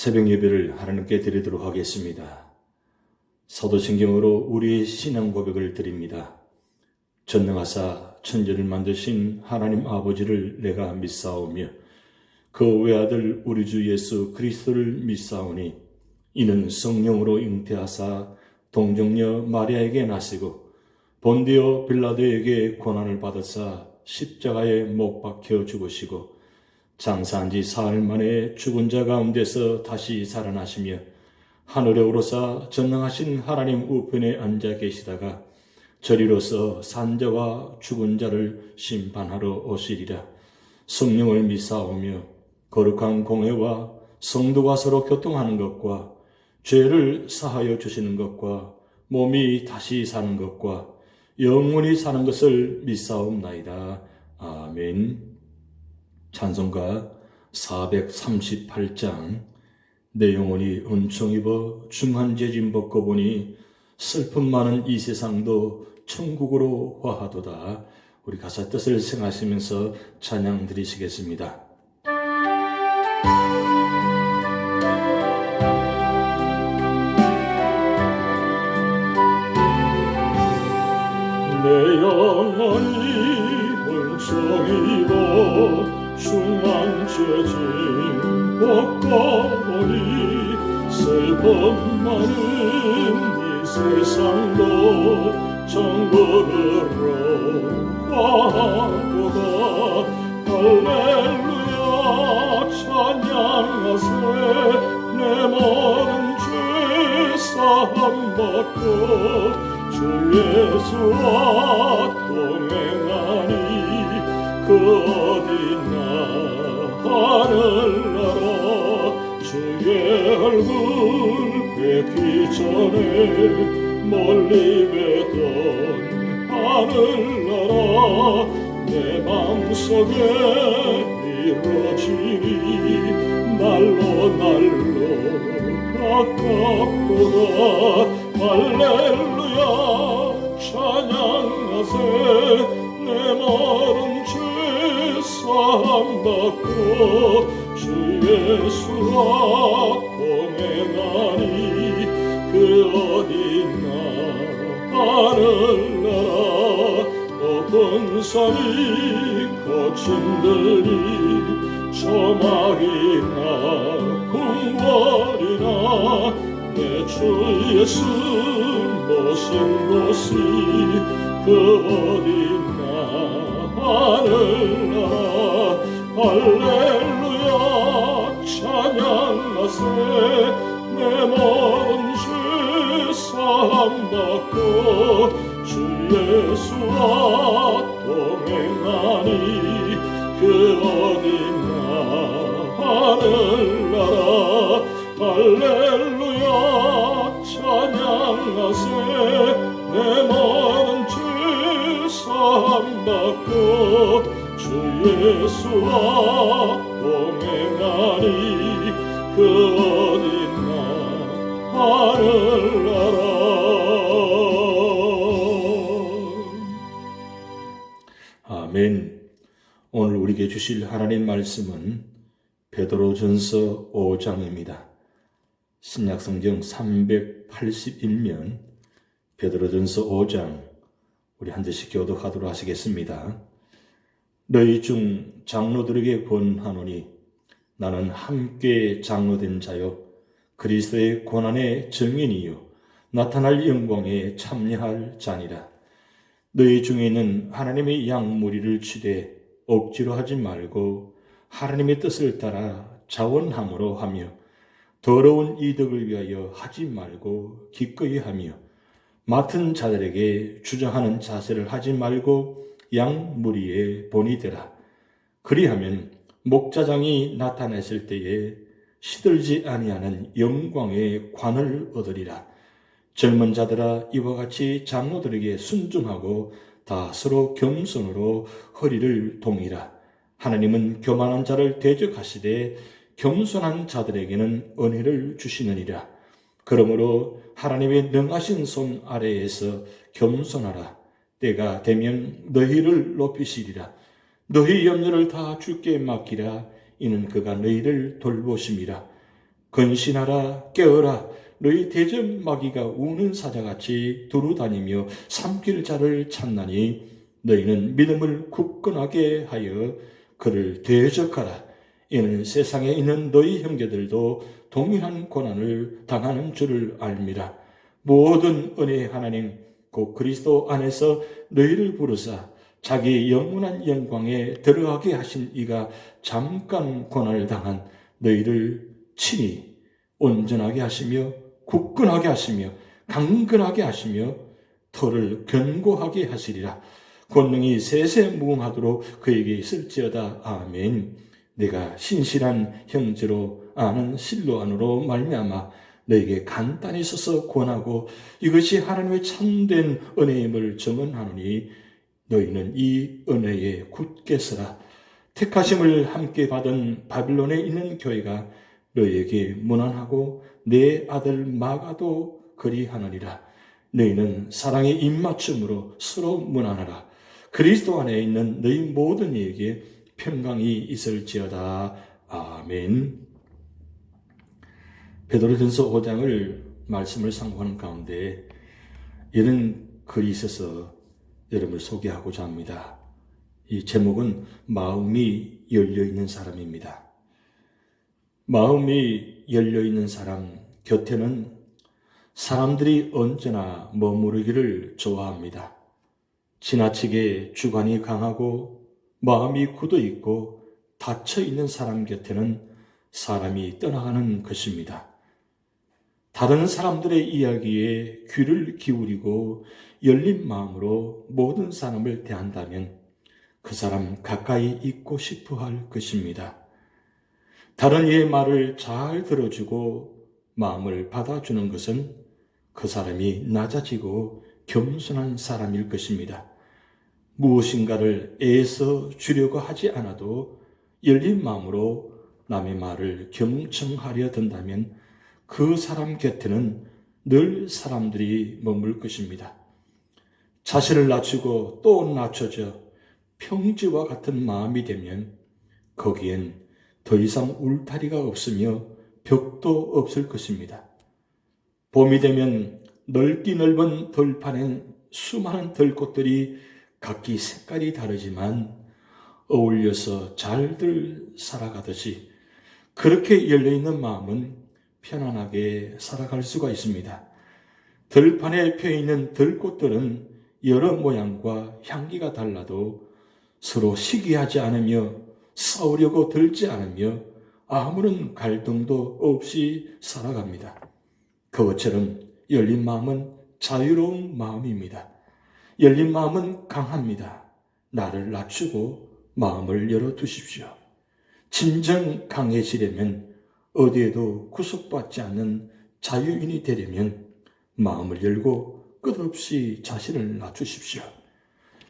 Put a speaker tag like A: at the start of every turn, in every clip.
A: 새벽 예배를 하나님께 드리도록 하겠습니다. 사도신경으로 우리의 신앙 고백을 드립니다. 전능하사 천지를 만드신 하나님 아버지를 내가 믿사오며 그 외아들 우리 주 예수 그리스도를 믿사오니 이는 성령으로 잉태하사 동정녀 마리아에게 나시고 본디오 빌라도에게 고난을 받으사 십자가에 못 박혀 죽으시고 장사한 지 사흘 만에 죽은 자 가운데서 다시 살아나시며 하늘에 오르사 전능하신 하나님 우편에 앉아 계시다가 저리로서 산자와 죽은 자를 심판하러 오시리라. 성령을 믿사오며 거룩한 공회와 성도가 서로 교통하는 것과 죄를 사하여 주시는 것과 몸이 다시 사는 것과 영원히 사는 것을 믿사옵나이다. 아멘. 찬송가 438장 내 영혼이 은총 입어 중한 죄짐 벗고 보니 슬픔 많은 이 세상도 천국으로 화하도다. 우리 가사 뜻을 생각하시면서 찬양 드리시겠습니다. 내 영혼이 은총 입어 중한 죄짐 벗고 보니 슬픔 많은 이 세상도 천국으로 화하도다. 할렐루야 찬양하세. 내 모든 죄 사함 받고 주 예수와 동행하니 그 어디나 하늘나라. 주의 얼굴 뵙기 전에 멀리 뵈던 하늘나라 내 마음속에 이루어지니 날로 가깝도다. 할렐루야 찬양하세. 내 모든 죄 사함 받고 주 예수와 동행하니 그 어디나 하늘나라. 높은 산이 거친 들이 저막이나 궁궐이나 내 주 예수 모신 곳이 그 어디나 하늘나라. 할렐루야 찬양하세. 내 모든 죄 사함 받고 주 예수와 동행하니 그 어디나 하늘나라. 할렐루야 찬양하세. 내 모든 죄 사함 받고 주 예수와 동행하니 그 어디나 하늘나라. 아멘. 오늘 우리에게 주실 하나님 말씀은 베드로전서 5장입니다. 신약성경 381면 베드로전서 5장 우리 한 절씩 교독하도록 하시겠습니다. 너희 중 장로들에게 권하노니 나는 함께 장로된 자요 그리스도의 고난의 증인이요 나타날 영광에 참여할 자니라. 너희 중에는 하나님의 양무리를 취되 억지로 하지 말고 하나님의 뜻을 따라 자원함으로 하며 더러운 이득을 위하여 하지 말고 기꺼이 하며 맡은 자들에게 주장하는 자세를 하지 말고 양무리에 본이 되라. 그리하면 목자장이 나타났을 때에 시들지 아니하는 영광의 관을 얻으리라. 젊은 자들아 이와 같이 장로들에게 순종하고 다 서로 겸손으로 허리를 동이라. 하나님은 교만한 자를 대적하시되 겸손한 자들에게는 은혜를 주시느니라. 그러므로 하나님의 능하신 손 아래에서 겸손하라. 때가 되면 너희를 높이시리라. 너희 염려를 다 주께 맡기라. 이는 그가 너희를 돌보심이라. 근신하라 깨어라 너희 대적 마귀가 우는 사자같이 두루다니며 삼킬 자를 찾나니 너희는 믿음을 굳건하게 하여 그를 대적하라. 이는 세상에 있는 너희 형제들도 동일한 고난을 당하는 줄을 알미라. 모든 은혜의 하나님 곧 그리스도 안에서 너희를 부르사 자기 영원한 영광에 들어가게 하신 이가 잠깐 고난을 당한 너희를 친히 온전하게 하시며 굳건하게 하시며 강건하게 하시며 터를 견고하게 하시리라. 권능이 세세무궁하도록 그에게 있을지어다. 아멘. 내가 신실한 형제로 아는 실로 안으로 말미암아 너에게 간단히 써서 권하고 이것이 하나님의 참된 은혜임을 증언하노니 너희는 이 은혜에 굳게 서라. 택하심을 함께 받은 바빌론에 있는 교회가 너희에게 문안하고 내 아들 마가도 그리하느니라. 너희는 사랑의 입맞춤으로 서로 문안하라. 그리스도 안에 있는 너희 모든 이에게 평강이 있을지어다. 아멘. 베드로전서 5장을 말씀을 상고하는 가운데 이런 글이 있어서 여러분을 소개하고자 합니다. 이 제목은 마음이 열려있는 사람입니다. 마음이 열려있는 사람 곁에는 사람들이 언제나 머무르기를 좋아합니다. 지나치게 주관이 강하고 마음이 굳어있고 닫혀있는 사람 곁에는 사람이 떠나가는 것입니다. 다른 사람들의 이야기에 귀를 기울이고 열린 마음으로 모든 사람을 대한다면 그 사람 가까이 있고 싶어 할 것입니다. 다른 이의 말을 잘 들어주고 마음을 받아주는 것은 그 사람이 낮아지고 겸손한 사람일 것입니다. 무엇인가를 애써 주려고 하지 않아도 열린 마음으로 남의 말을 경청하려 든다면 그 사람 곁에는 늘 사람들이 머물 것입니다. 자신을 낮추고 또 낮춰져 평지와 같은 마음이 되면 거기엔 더 이상 울타리가 없으며 벽도 없을 것입니다. 봄이 되면 넓기 넓은 들판엔 수많은 들꽃들이 각기 색깔이 다르지만 어울려서 잘들 살아가듯이 그렇게 열려있는 마음은 편안하게 살아갈 수가 있습니다. 들판에 펴있는 들꽃들은 여러 모양과 향기가 달라도 서로 시기하지 않으며 싸우려고 들지 않으며 아무런 갈등도 없이 살아갑니다. 그것처럼 열린 마음은 자유로운 마음입니다. 열린 마음은 강합니다. 나를 낮추고 마음을 열어두십시오. 진정 강해지려면 어디에도 구속받지 않는 자유인이 되려면 마음을 열고 끝없이 자신을 낮추십시오.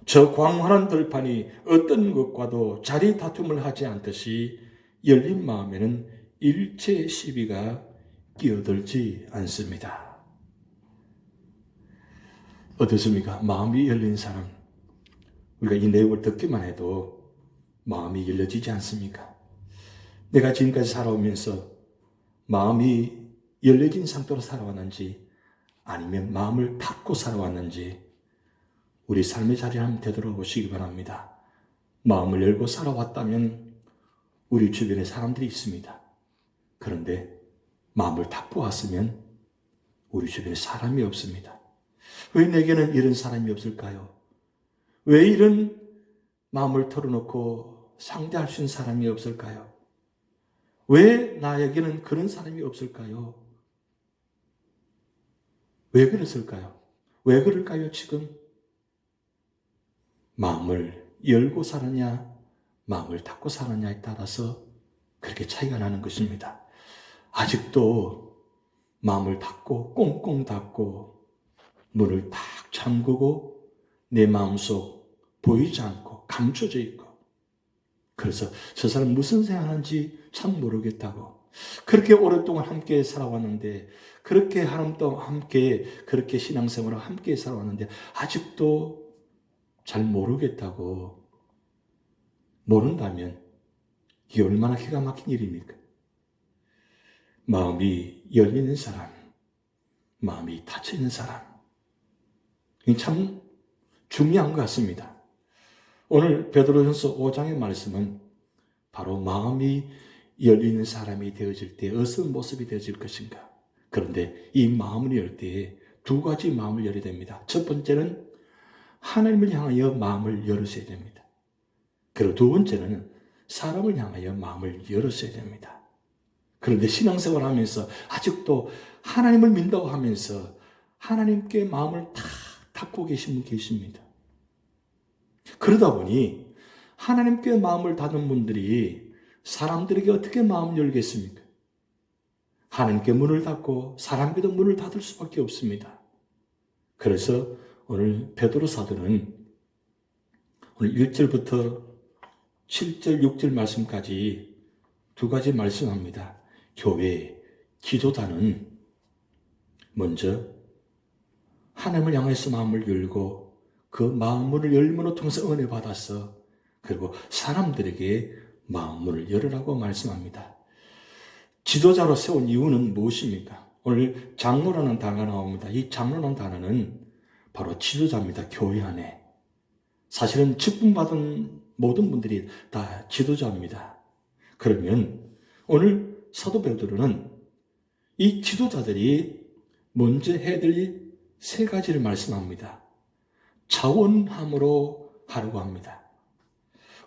A: 저 광활한 들판이 어떤 것과도 자리 다툼을 하지 않듯이 열린 마음에는 일체 시비가 끼어들지 않습니다. 어떻습니까? 마음이 열린 사람, 우리가 이 내용을 듣기만 해도 마음이 열려지지 않습니까? 내가 지금까지 살아오면서 마음이 열려진 상태로 살아왔는지 아니면 마음을 닫고 살아왔는지 우리 삶의 자리에 한번 되돌아보시기 바랍니다. 마음을 열고 살아왔다면 우리 주변에 사람들이 있습니다. 그런데 마음을 닫고 왔으면 우리 주변에 사람이 없습니다. 왜 내게는 이런 사람이 없을까요? 왜 이런 마음을 털어놓고 상대할 수 있는 사람이 없을까요? 왜 나에게는 그런 사람이 없을까요? 왜 그랬을까요? 왜 그럴까요, 지금? 마음을 열고 살았냐, 마음을 닫고 살았냐에 따라서 그렇게 차이가 나는 것입니다. 아직도 마음을 닫고 꽁꽁 닫고 문을 딱 잠그고 내 마음속 보이지 않고 감춰져 있고 그래서 저 사람 무슨 생각하는지 참 모르겠다고 그렇게 오랫동안 함께 살아왔는데 그렇게 하나님도 함께 그렇게 신앙생활을 함께 살아왔는데 아직도 잘 모르겠다고 모른다면 이게 얼마나 기가 막힌 일입니까? 마음이 열리는 사람, 마음이 닫혀있는 사람. 이게 참 중요한 것 같습니다. 오늘 베드로전서 5장의 말씀은 바로 마음이 열리는 사람이 되어질 때 어떤 모습이 되어질 것인가. 그런데 이 마음을 열 때에 두 가지 마음을 열어야 됩니다. 첫 번째는 하나님을 향하여 마음을 열으셔야 됩니다. 그리고 두 번째는 사람을 향하여 마음을 열으셔야 됩니다. 그런데 신앙생활 하면서 아직도 하나님을 믿는다고 하면서 하나님께 마음을 다 닫고 계신 분 계십니다. 그러다 보니 하나님께 마음을 닫은 분들이 사람들에게 어떻게 마음을 열겠습니까? 하나님께 문을 닫고 사람에게도 문을 닫을 수밖에 없습니다. 그래서 오늘 베드로 사도는 오늘 1절부터 7절, 6절 말씀까지 두 가지 말씀합니다. 교회, 기도단은 먼저 하나님을 향해서 마음을 열고 그 마음문을 열문을 통해서 은혜 받아서 그리고 사람들에게 마음문을 열으라고 말씀합니다. 지도자로 세운 이유는 무엇입니까? 오늘 장로라는 단어가 나옵니다. 이 장로라는 단어는 바로 지도자입니다. 교회 안에. 사실은 직분받은 모든 분들이 다 지도자입니다. 그러면 오늘 사도 베드로는 이 지도자들이 먼저 해야 될 세 가지를 말씀합니다. 자원함으로 하라고 합니다.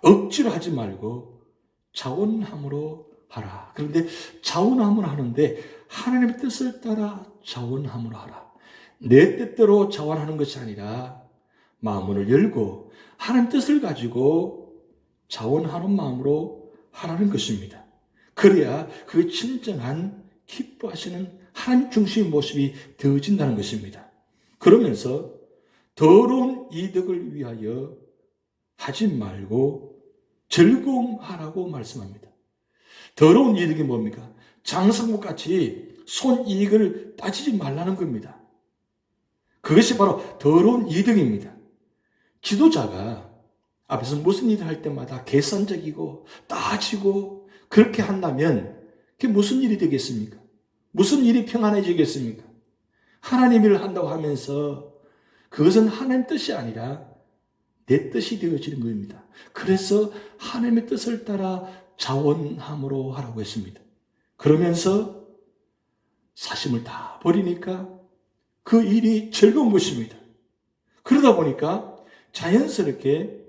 A: 억지로 하지 말고 자원함으로 하라. 그런데 자원함으로 하는데 하나님의 뜻을 따라 자원함으로 하라. 내 뜻대로 자원하는 것이 아니라 마음을 열고 하나님 뜻을 가지고 자원하는 마음으로 하라는 것입니다. 그래야 그 진정한 기뻐하시는 하나님 중심의 모습이 되어진다는 것입니다. 그러면서 더러운 이득을 위하여 하지 말고 즐거움하라고 말씀합니다. 더러운 이득이 뭡니까? 장성목같이 손이익을 따지지 말라는 겁니다. 그것이 바로 더러운 이득입니다. 지도자가 앞에서 무슨 일을 할 때마다 계산적이고 따지고 그렇게 한다면 그게 무슨 일이 되겠습니까? 무슨 일이 평안해지겠습니까? 하나님 일을 한다고 하면서 그것은 하나님 뜻이 아니라 내 뜻이 되어지는 겁니다. 그래서 하나님의 뜻을 따라 자원함으로 하라고 했습니다. 그러면서 사심을 다 버리니까 그 일이 즐거운 것입니다. 그러다 보니까 자연스럽게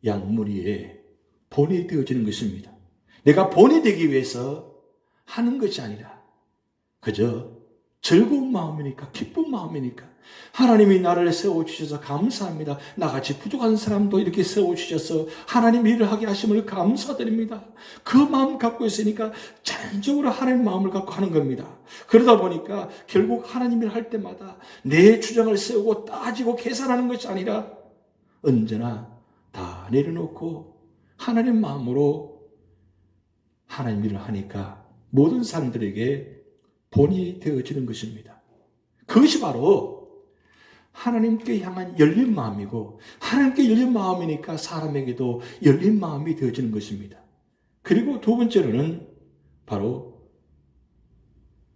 A: 양무리에 본이 되어지는 것입니다. 내가 본이 되기 위해서 하는 것이 아니라 그저 즐거운 마음이니까 기쁜 마음이니까 하나님이 나를 세워주셔서 감사합니다. 나같이 부족한 사람도 이렇게 세워주셔서 하나님 일을 하게 하심을 감사드립니다. 그 마음 갖고 있으니까 자연적으로 하나님 마음을 갖고 하는 겁니다. 그러다 보니까 결국 하나님 일을 할 때마다 내 주장을 세우고 따지고 계산하는 것이 아니라 언제나 다 내려놓고 하나님 마음으로 하나님 일을 하니까 모든 사람들에게 본이 되어지는 것입니다. 그것이 바로 하나님께 향한 열린 마음이고 하나님께 열린 마음이니까 사람에게도 열린 마음이 되어지는 것입니다. 그리고 두 번째로는 바로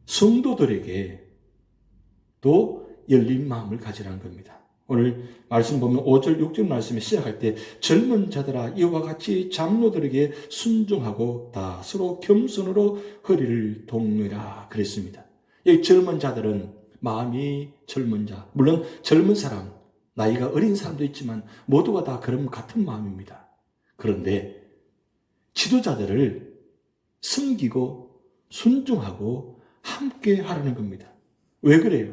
A: 성도들에게 또 열린 마음을 가지라는 겁니다. 오늘 말씀 보면 5절, 6절 말씀에 시작할 때 젊은 자들아 이와 같이 장로들에게 순종하고 다 서로 겸손으로 허리를 동무라 그랬습니다. 이 젊은 자들은 마음이 젊은 자, 물론 젊은 사람, 나이가 어린 사람도 있지만 모두가 다 그런 같은 마음입니다. 그런데 지도자들을 섬기고 순종하고 함께 하라는 겁니다. 왜 그래요?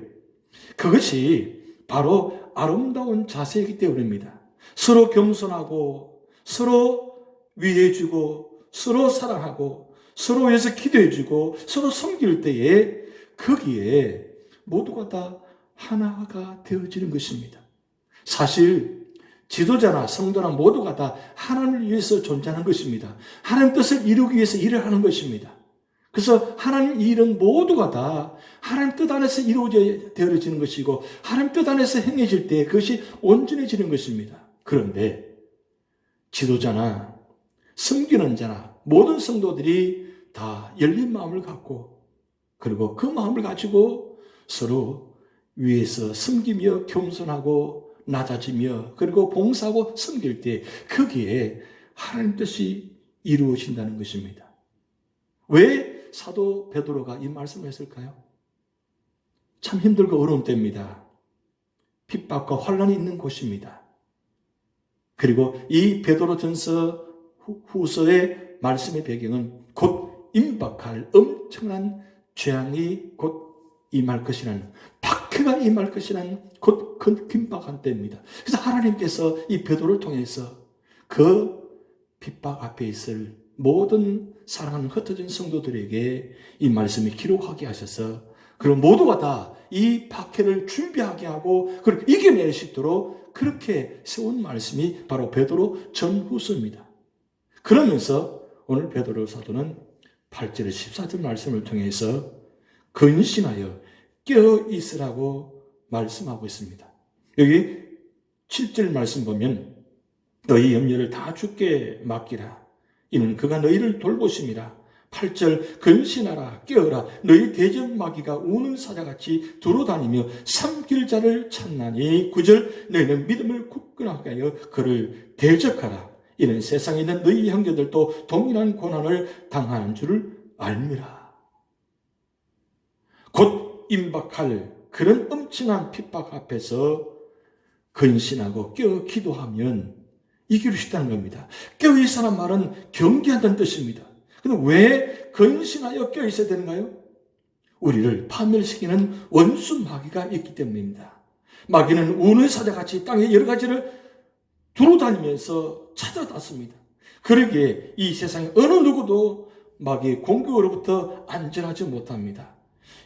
A: 그것이 바로 아름다운 자세이기 때문입니다. 서로 겸손하고 서로 위해주고 서로 사랑하고 서로 위해서 기도해주고 서로 섬길 때에 거기에 모두가 다 하나가 되어지는 것입니다. 사실 지도자나 성도나 모두가 다 하나님을 위해서 존재하는 것입니다. 하나님 뜻을 이루기 위해서 일을 하는 것입니다. 그래서 하나님 일은 모두가 다 하나님 뜻 안에서 이루어지는 것이고 하나님 뜻 안에서 행해질 때 그것이 온전해지는 것입니다. 그런데 지도자나 섬기는 자나 모든 성도들이 다 열린 마음을 갖고 그리고 그 마음을 가지고 서로 위에서 섬기며 겸손하고 낮아지며 그리고 봉사하고 섬길 때 거기에 하나님 뜻이 이루어진다는 것입니다. 왜 사도 베드로가 이 말씀을 했을까요? 참 힘들고 어려운 때입니다. 핍박과 환란이 있는 곳입니다. 그리고 이 베드로전서 후서의 말씀의 배경은 곧 임박할 엄청난 재앙이 곧 임할 것이라는, 박해가 임할 것이라는 곧 큰 긴박한 때입니다. 그래서 하나님께서 이 베드로를 통해서 그 핍박 앞에 있을 모든 사랑하는 흩어진 성도들에게 이 말씀을 기록하게 하셔서 그리고 모두가 다 이 박해를 준비하게 하고 그리고 이겨낼 수 있도록 그렇게 세운 말씀이 바로 베드로 전후서입니다. 그러면서 오늘 베드로 사도는 8절 14절 말씀을 통해서 근신하여 깨어 있으라고 말씀하고 있습니다. 여기 7절 말씀 보면 너희 염려를 다 주께 맡기라. 이는 그가 너희를 돌보심이라. 8절 근신하라 깨어라 너희 대적마귀가 우는 사자같이 두루다니며 삼킬 자를 찾나니 9절 너희는 믿음을 굳건하게 하여 그를 대적하라. 이는 세상에 있는 너희 형제들도 동일한 고난을 당하는 줄을 알미라. 곧 임박할 그런 엄청난 핍박 앞에서 근신하고 깨어 기도하면 이길 수 있다는 겁니다. 깨어 있으라는 말은 경계한다는 뜻입니다. 그럼 왜 근신하여 깨어 있어야 되는가요? 우리를 파멸시키는 원수 마귀가 있기 때문입니다. 마귀는 우는 사자같이 땅에 여러 가지를 두루다니면서 찾아왔습니다. 그러기에 이 세상에 어느 누구도 마귀의 공격으로부터 안전하지 못합니다.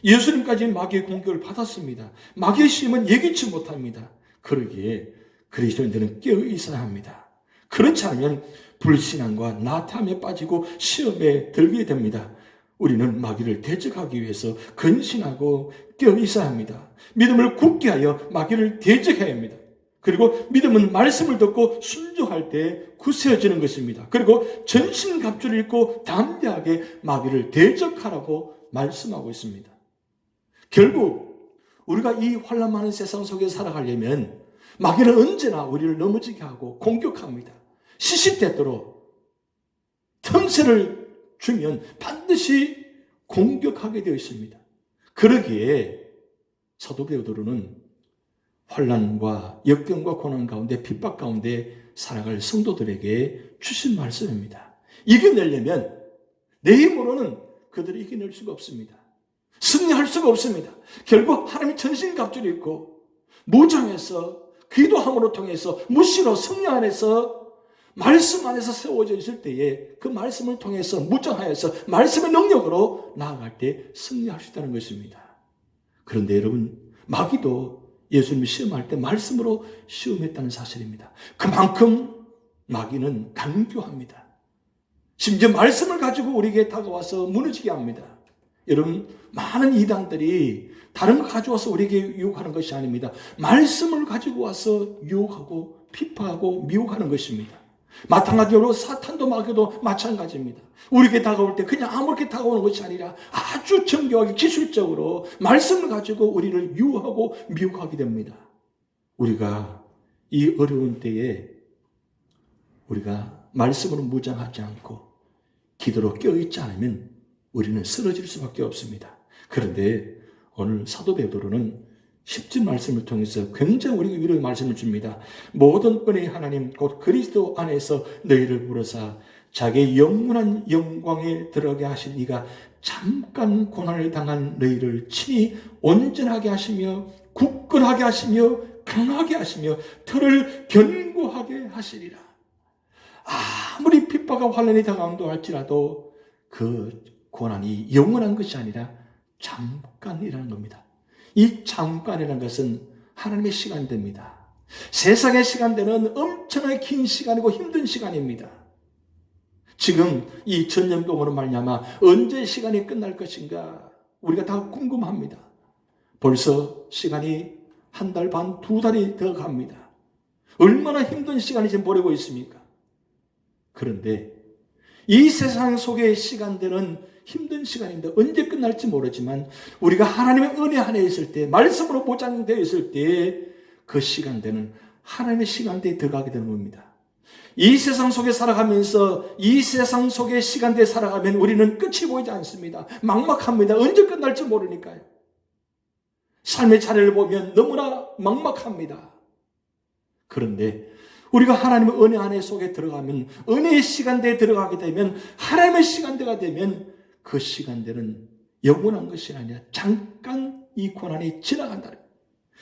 A: 예수님까지 마귀의 공격을 받았습니다. 마귀의 시험은 예기치 못합니다. 그러기에 그리스도인들은 깨어 있어야 합니다. 그렇지 않으면 불신앙과 나태함에 빠지고 시험에 들게 됩니다. 우리는 마귀를 대적하기 위해서 근신하고 깨어 있어야 합니다. 믿음을 굳게 하여 마귀를 대적해야 합니다. 그리고 믿음은 말씀을 듣고 순종할 때 굳세어지는 것입니다. 그리고 전신갑주를 입고 담대하게 마귀를 대적하라고 말씀하고 있습니다. 결국 우리가 이 환난 많은 세상 속에 살아가려면 마귀는 언제나 우리를 넘어지게 하고 공격합니다. 시시때때로 틈새를 주면 반드시 공격하게 되어 있습니다. 그러기에 사도 베드로는 환난과 역경과 고난 가운데 핍박 가운데 살아갈 성도들에게 주신 말씀입니다. 이겨내려면 내 힘으로는 그들을 이겨낼 수가 없습니다. 승리할 수가 없습니다. 결국 하나님이 전신갑주를 입고 무장해서 기도함으로 통해서 무시로 승리 안에서 말씀 안에서 세워져 있을 때에 그 말씀을 통해서 무장하여서 말씀의 능력으로 나아갈 때 승리할 수 있다는 것입니다. 그런데 여러분 마귀도 예수님이 시험할 때 말씀으로 시험했다는 사실입니다. 그만큼 마귀는 간교합니다. 심지어 말씀을 가지고 우리에게 다가와서 무너지게 합니다. 여러분 많은 이단들이 다른 거 가져와서 우리에게 유혹하는 것이 아닙니다. 말씀을 가지고 와서 유혹하고 핍박하고 미혹하는 것입니다. 마찬가지로 사탄도 마귀도 마찬가지입니다. 우리에게 다가올 때 그냥 아무렇게 다가오는 것이 아니라 아주 정교하게 기술적으로 말씀을 가지고 우리를 유혹하고 미혹하게 됩니다. 우리가 이 어려운 때에 우리가 말씀으로 무장하지 않고 기도로 깨어있지 않으면 우리는 쓰러질 수밖에 없습니다. 그런데 오늘 사도 베드로는 10절 말씀을 통해서 굉장히 우리에게 위로의 말씀을 줍니다. 모든 은혜의 하나님 곧 그리스도 안에서 너희를 부르사 자기의 영원한 영광에 들어가게 하신 이가 잠깐 고난을 당한 너희를 친히 온전하게 하시며 굳건하게 하시며 강하게 하시며 털을 견고하게 하시리라. 아무리 핍박과 환난이 다가온다 할지라도 그 고난이 영원한 것이 아니라 잠깐이라는 겁니다. 이 잠깐이라는 것은 하나님의 시간대입니다. 세상의 시간대는 엄청나게 긴 시간이고 힘든 시간입니다. 지금 이 전염병으로 말미암아 언제 시간이 끝날 것인가 우리가 다 궁금합니다. 벌써 시간이 한 달 반, 두 달이 더 갑니다. 얼마나 힘든 시간이 지금 보내고 있습니까? 그런데 이 세상 속의 시간들은 힘든 시간인데 언제 끝날지 모르지만 우리가 하나님의 은혜 안에 있을 때, 말씀으로 보장되어 있을 때 그 시간대는 하나님의 시간대에 들어가게 되는 겁니다. 이 세상 속에 살아가면서 이 세상 속의 시간대에 살아가면 우리는 끝이 보이지 않습니다. 막막합니다. 언제 끝날지 모르니까요. 삶의 차례를 보면 너무나 막막합니다. 그런데 우리가 하나님의 은혜 안에 속에 들어가면, 은혜의 시간대에 들어가게 되면, 하나님의 시간대가 되면 그 시간대는 영원한 것이 아니라 잠깐 이 고난이 지나간다.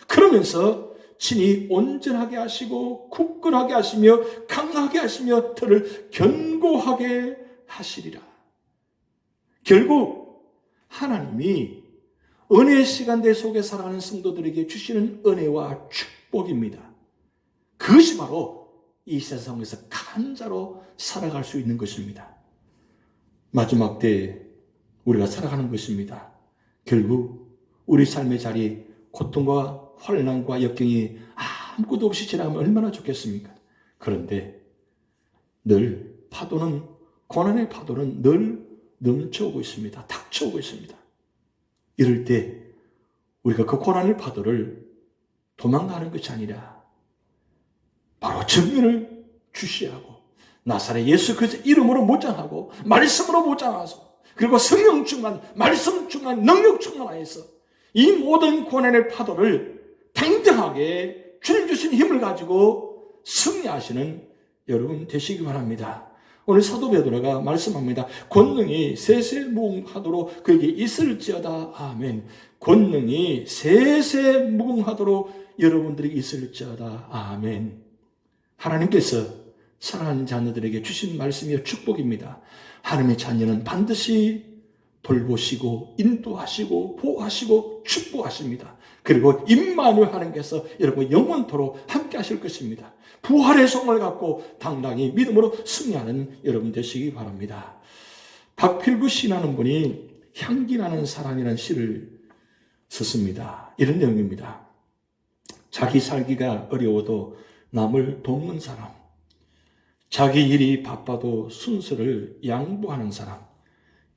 A: 그러면서 친히 온전하게 하시고 굳건하게 하시며 강하게 하시며 들을 견고하게 하시리라. 결국 하나님이 은혜의 시간대 속에 살아가는 성도들에게 주시는 은혜와 축복입니다. 그것이 바로 이 세상에서 간자로 살아갈 수 있는 것입니다. 마지막 때에 우리가 살아가는 것입니다. 결국 우리 삶의 자리, 고통과 환난과 역경이 아무것도 없이 지나가면 얼마나 좋겠습니까? 그런데 늘 파도는, 고난의 파도는 늘 넘쳐오고 있습니다. 닥쳐오고 있습니다. 이럴 때 우리가 그 고난의 파도를 도망가는 것이 아니라 바로 정면을 주시하고 나사렛 예수 그리스도의 이름으로 무장하고 말씀으로 무장하소, 그리고 성령 충만, 말씀 충만, 능력 충만하여서 이 모든 고난의 파도를 당당하게 주님 주신 힘을 가지고 승리하시는 여러분 되시기 바랍니다. 오늘 사도 베드로가 말씀합니다. 권능이 세세무궁하도록 그에게 있을지어다. 아멘. 권능이 세세무궁하도록 여러분들에게 있을지어다. 아멘. 하나님께서 사랑하는 자녀들에게 주신 말씀이요 축복입니다. 하나님의 자녀는 반드시 돌보시고 인도하시고 보호하시고 축복하십니다. 그리고 임마누엘 하나님께서 여러분 영원토록 함께 하실 것입니다. 부활의 성을 갖고 당당히 믿음으로 승리하는 여러분 되시기 바랍니다. 박필구 씨라는 분이 향기나는 사람이라는 시를 썼습니다. 이런 내용입니다. 자기 살기가 어려워도 남을 돕는 사람, 자기 일이 바빠도 순서를 양보하는 사람,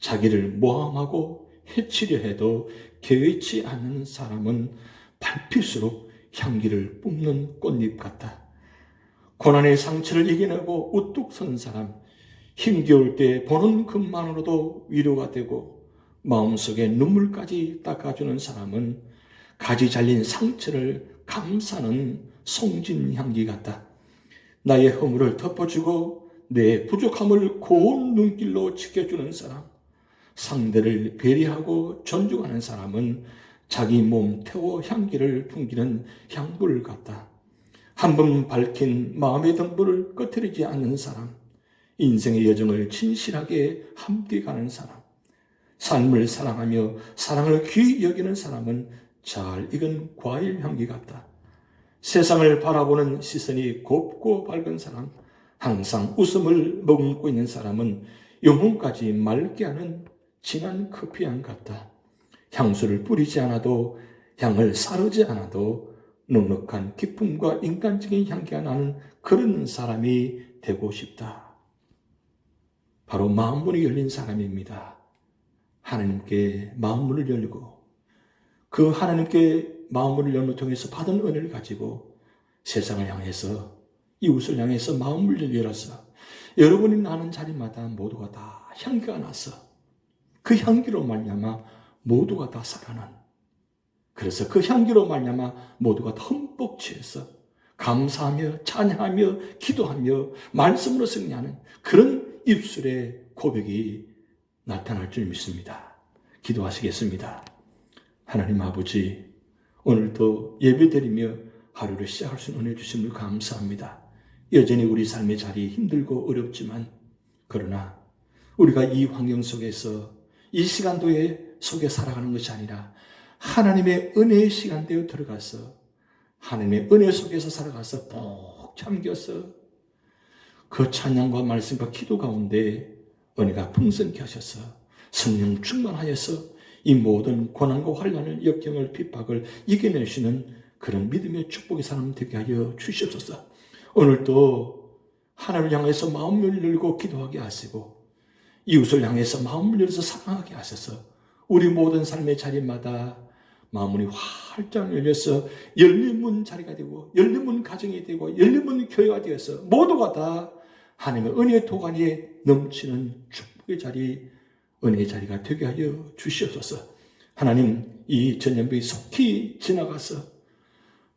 A: 자기를 모함하고 해치려 해도 개의치 않는 사람은 밟힐수록 향기를 뿜는 꽃잎 같다. 고난의 상처를 이겨내고 우뚝 선 사람, 힘겨울 때 보는 것만으로도 위로가 되고 마음속에 눈물까지 닦아주는 사람은 가지 잘린 상처를 감싸는 송진 향기 같다. 나의 허물을 덮어주고 내 부족함을 고운 눈길로 지켜주는 사람, 상대를 배려하고 존중하는 사람은 자기 몸 태워 향기를 풍기는 향불 같다. 한 번 밝힌 마음의 등불을 꺼트리지 않는 사람, 인생의 여정을 진실하게 함께 가는 사람, 삶을 사랑하며 사랑을 귀히 여기는 사람은 잘 익은 과일 향기 같다. 세상을 바라보는 시선이 곱고 밝은 사람, 항상 웃음을 머금고 있는 사람은 영혼까지 맑게 하는 진한 커피향 같다. 향수를 뿌리지 않아도, 향을 사르지 않아도 넉넉한 기쁨과 인간적인 향기가 나는 그런 사람이 되고 싶다. 바로 마음문이 열린 사람입니다. 하나님께 마음문을 열고 그 하나님께 마음문을 열는 통해서 받은 은혜를 가지고 세상을 향해서, 이웃을 향해서 마음문을 열어서 여러분이 나는 자리마다 모두가 다 향기가 나서 그 향기로 말미암아 모두가 다 살아난, 그래서 그 향기로 말미암아 모두가 다 흠뻑 취해서 감사하며 찬양하며 기도하며 말씀으로 승리하는 그런 입술의 고백이 나타날 줄 믿습니다. 기도하시겠습니다. 하나님 아버지, 오늘도 예배드리며 하루를 시작할 수 있는 은혜 주심을 감사합니다. 여전히 우리 삶의 자리 힘들고 어렵지만, 그러나 우리가 이 환경 속에서 이 시간도에 속에 살아가는 것이 아니라 하나님의 은혜의 시간대에 들어가서 하나님의 은혜 속에서 살아가서 푹 잠겨서 그 찬양과 말씀과 기도 가운데 은혜가 풍성케 하셔서 성령 충만하여서 이 모든 고난과 환난을, 역경을, 핍박을 이겨내시는 그런 믿음의 축복의 사람 되게 하여 주시옵소서. 오늘도 하나님을 향해서 마음을 열고 기도하게 하시고 이웃을 향해서 마음을 열어서 사랑하게 하셔서 우리 모든 삶의 자리마다 마음문이 활짝 열려서 열린 문 자리가 되고 열린 문 가정이 되고 열린 문 교회가 되어서 모두가 다 하나님의 은혜의 도가니에 넘치는 축복의 자리, 은혜의 자리가 되게 하여 주시옵소서. 하나님, 이 전염병이 속히 지나가서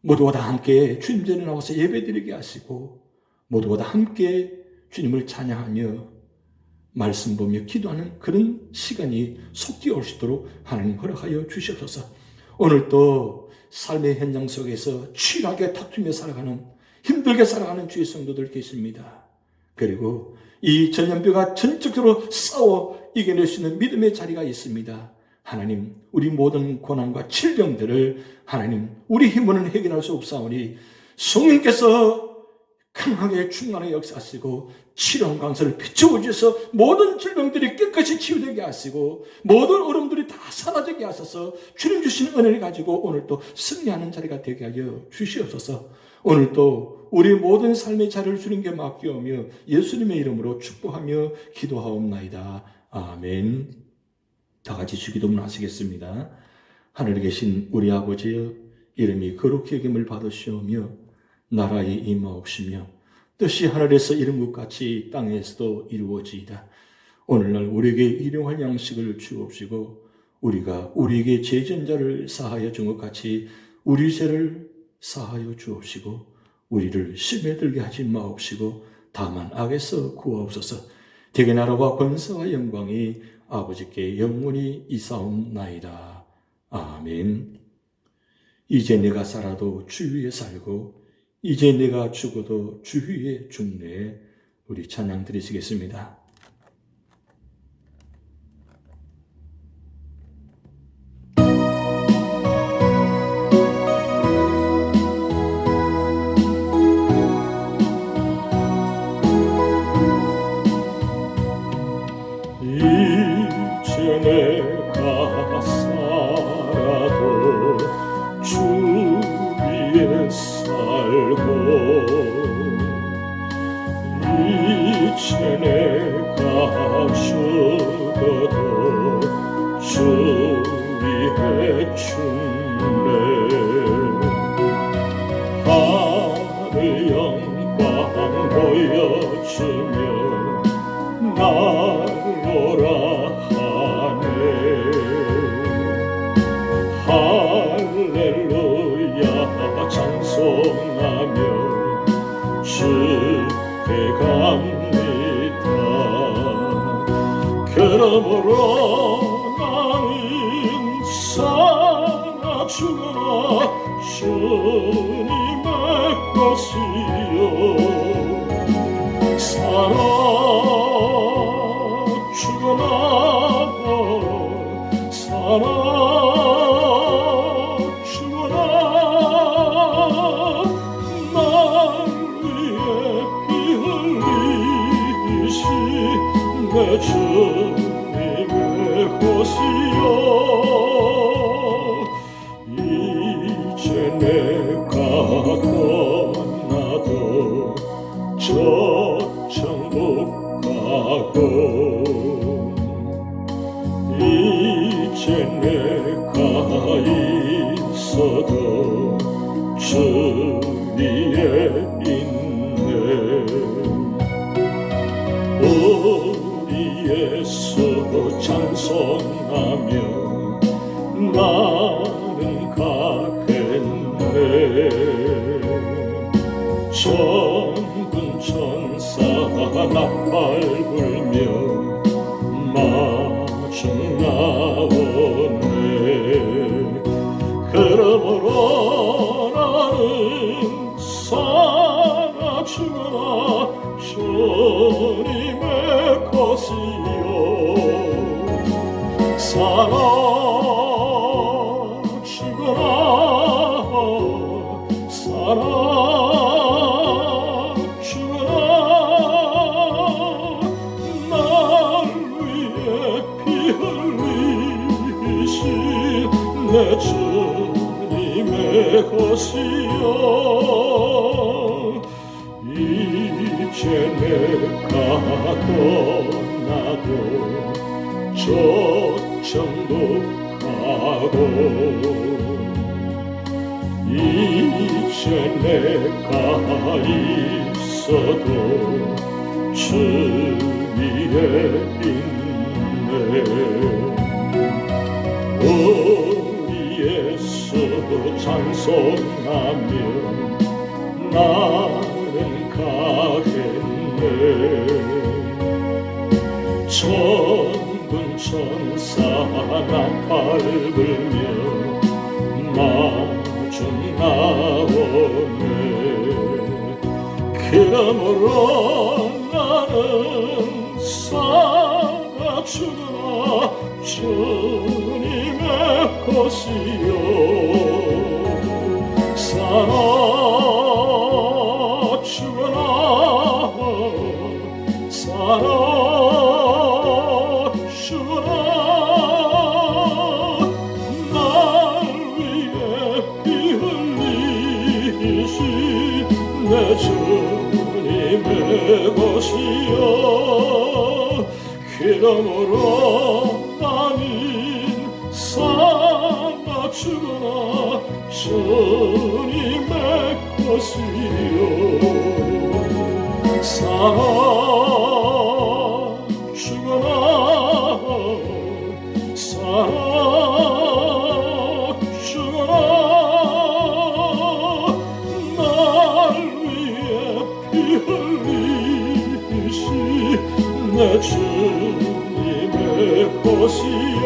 A: 모두가 다 함께 주님 전에 나와서 예배드리게 하시고 모두가 다 함께 주님을 찬양하며 말씀 보며 기도하는 그런 시간이 속히 올 수 있도록 하나님 허락하여 주시옵소서. 오늘도 삶의 현장 속에서 취하게 다투며 살아가는, 힘들게 살아가는 주의 성도들 계십니다. 그리고 이 전염병과 전적으로 싸워 이겨낼 수 있는 믿음의 자리가 있습니다. 하나님, 우리 모든 고난과 질병들을 하나님, 우리 힘으로는 해결할 수 없사오니 성령께서 강하게 충만하게 역사하시고 치료한 강서를 비춰주셔서 모든 질병들이 깨끗이 치유되게 하시고 모든 어려움들이 다 사라지게 하셔서 주님 주신 은혜를 가지고 오늘 또 승리하는 자리가 되게 하여 주시옵소서. 오늘 또 우리 모든 삶의 자리를 주님께 맡기오며 예수님의 이름으로 축복하며 기도하옵나이다. 아멘. 다 같이 주기도문 하시겠습니다. 하늘에 계신 우리 아버지여, 이름이 거룩히 여김을 받으시오며 나라에 임하옵시며 뜻이 하늘에서 이룬 것 같이 땅에서도 이루어지이다. 오늘날 우리에게 일용할 양식을 주옵시고 우리가 우리에게 죄전자를 사하여 준 것 같이 우리 죄를 사하여 주옵시고 우리를 시험에 들게 하지 마옵시고 다만 악에서 구하옵소서. 대개 나라와 권세와 영광이 아버지께 영원히 이사옵나이다. 아멘. 이제 내가 살아도 주 위에 살고 이제 내가 죽어도 주 위에 죽네. 우리 찬양 드리시겠습니다.
B: 이제 내가 살아도 주 위에 살고 이제 내가 죽어도 주 위에 죽네. 하늘 영광 보여주며 날로라 하네. 할렐루야 찬송하며 주께 갑니다. 그러므로 나는 살아 죽어라 주님의 것이요 살아 죽어라 살아 죽어라 날 위해 피 흘리신 내 주님의 것이요 이제 내가 떠나도 저 천국 가고 이제 내가 있어도 주 위에 있네. 우리 예수 찬송하며 나는 가겠네. 천군 천사 나팔 불며 마중 나오네. 그러므로 나는 살아 죽어라 주님의 것이요 살아 죽어라 살아 내 주님의 것이요 이제 내가 나도 저정도 가고 이제 내가 있어도 주 위에 있네 우리 예수 찬송하며 나는 가겠네 천군 천사가 밟으며 마중 나오네 그러므로 나는 살아 죽으나 주님의 것이요 살아 죽으나 살아 죽으나 날 위해 피 흘리시 내 주님의 것이요 그러므로 나는 살아 죽으나 주님의 것이요 살아 죽으나 살아 죽으나 날 위해 피 흘리시 내 주님의 것이요